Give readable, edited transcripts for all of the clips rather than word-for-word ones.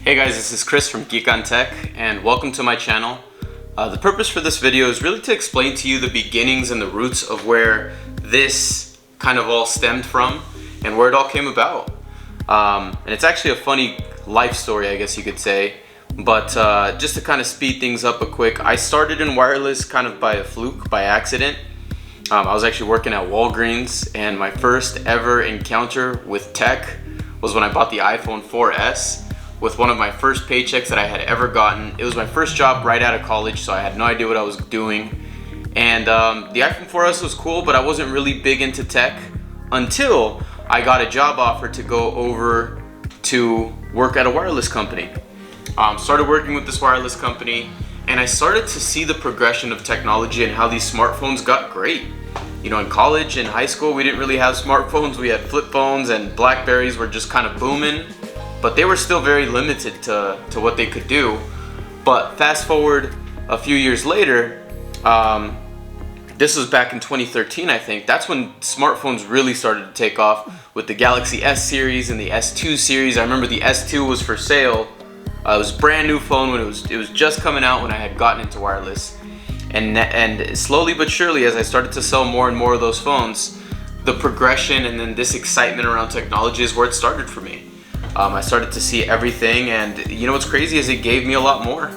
Hey guys, this is Chris from Geek on Tech, and welcome to my channel. The purpose for this video is really to explain to you the beginnings and the roots of where this kind of all stemmed from and where it all came about. And it's actually a funny life story, I guess you could say. But just to kind of speed things up a quick, I started in wireless kind of by a fluke, by accident. I was actually working at Walgreens, and my first ever encounter with tech was when I bought the iPhone 4S. With one of my first paychecks that I had ever gotten. It was my first job right out of college, so I had no idea what I was doing. And the iPhone 4S was cool, but I wasn't really big into tech until I got a job offer to go over to work at a wireless company. Started working with this wireless company, and I started to see the progression of technology and how these smartphones got great. You know, in college and high school, we didn't really have smartphones. We had flip phones, and Blackberries were just kind of booming. But they were still very limited to what they could do. But fast forward a few years later, this was back in 2013, I think. That's when smartphones really started to take off with the Galaxy S series and the S2 series. I remember the S2 was for sale. It was a brand new phone when it was just coming out when I had gotten into wireless. And slowly but surely, as I started to sell more and more of those phones, the progression and then this excitement around technology is where it started for me. I started to see everything, and you know what's crazy is it gave me a lot more.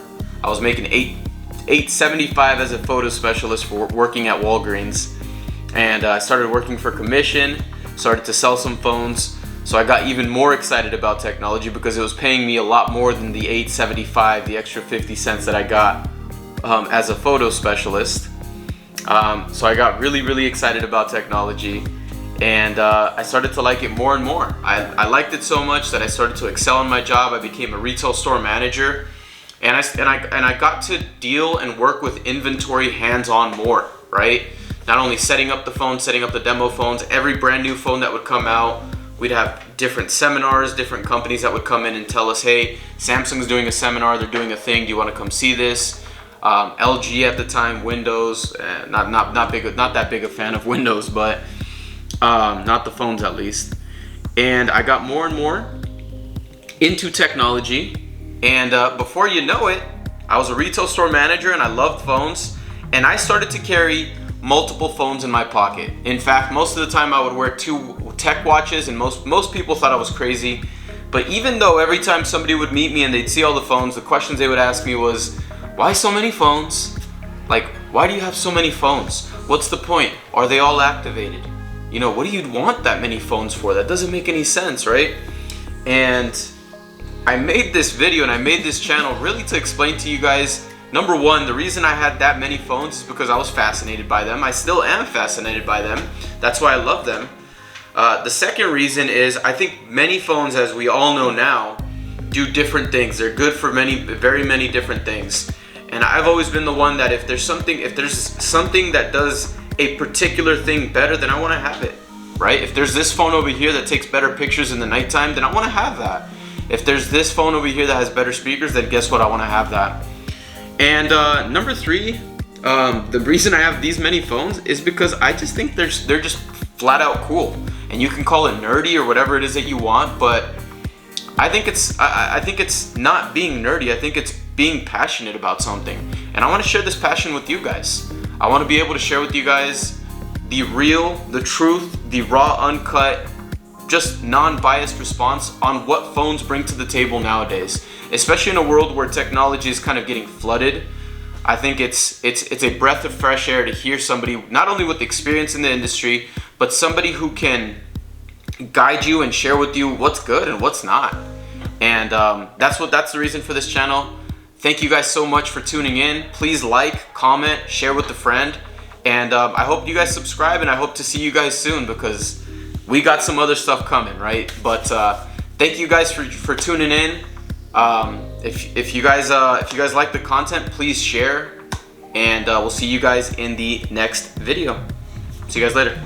I was making $875 as a photo specialist for working at Walgreens, and I started working for commission, started to sell some phones, so I got even more excited about technology because it was paying me a lot more than the $875, the extra 50 cents that I got as a photo specialist. So I got really excited about technology. And I started to like it more and more. I liked it so much that I started to excel in my job. I became a retail store manager, and I got to deal and work with inventory hands-on more, right? Not only setting up the phone, setting up the demo phones, every brand new phone that would come out, we'd have different seminars, different companies that would come in and tell us, hey, Samsung's doing a seminar, they're doing a thing, do you want to come see this? LG at the time, Windows, not that big a fan of Windows, but not the phones at least. And I got more and more into technology, and before you know it, I was a retail store manager and I loved phones, and I started to carry multiple phones in my pocket. In fact, most of the time I would wear 2 tech watches, and most people thought I was crazy. But even though every time somebody would meet me and they'd see all the phones, the questions they would ask me was, why so many phones? Like, why do you have so many phones? What's the point? Are they all activated? You know, what do you want that many phones for? That doesn't make any sense, right? And I made this video and I made this channel really to explain to you guys, number one, the reason I had that many phones is because I was fascinated by them. I still am fascinated by them. That's why I love them. The second reason is I think many phones, as we all know now, do different things. They're good for very many different things. And I've always been the one that if there's something that does a particular thing better, then I want to have it, right? If there's this phone over here that takes better pictures in the nighttime, then I want to have that. If there's this phone over here that has better speakers, then guess what? I want to have that. And number 3, the reason I have these many phones is because I just think they're just flat out cool. And you can call it nerdy or whatever it is that you want, but I think it's not being nerdy. I think it's being passionate about something. And I want to share this passion with you guys. I want to be able to share with you guys the real, the truth, the raw, uncut, just non-biased response on what phones bring to the table nowadays. Especially in a world where technology is kind of getting flooded. I think it's a breath of fresh air to hear somebody not only with experience in the industry, but somebody who can guide you and share with you what's good and what's not. And that's the reason for this channel. Thank you guys so much for tuning in. Please like, comment, share with a friend. And I hope you guys subscribe, and I hope to see you guys soon because we got some other stuff coming, right? But thank you guys for tuning in. If you guys like the content, please share. And we'll see you guys in the next video. See you guys later.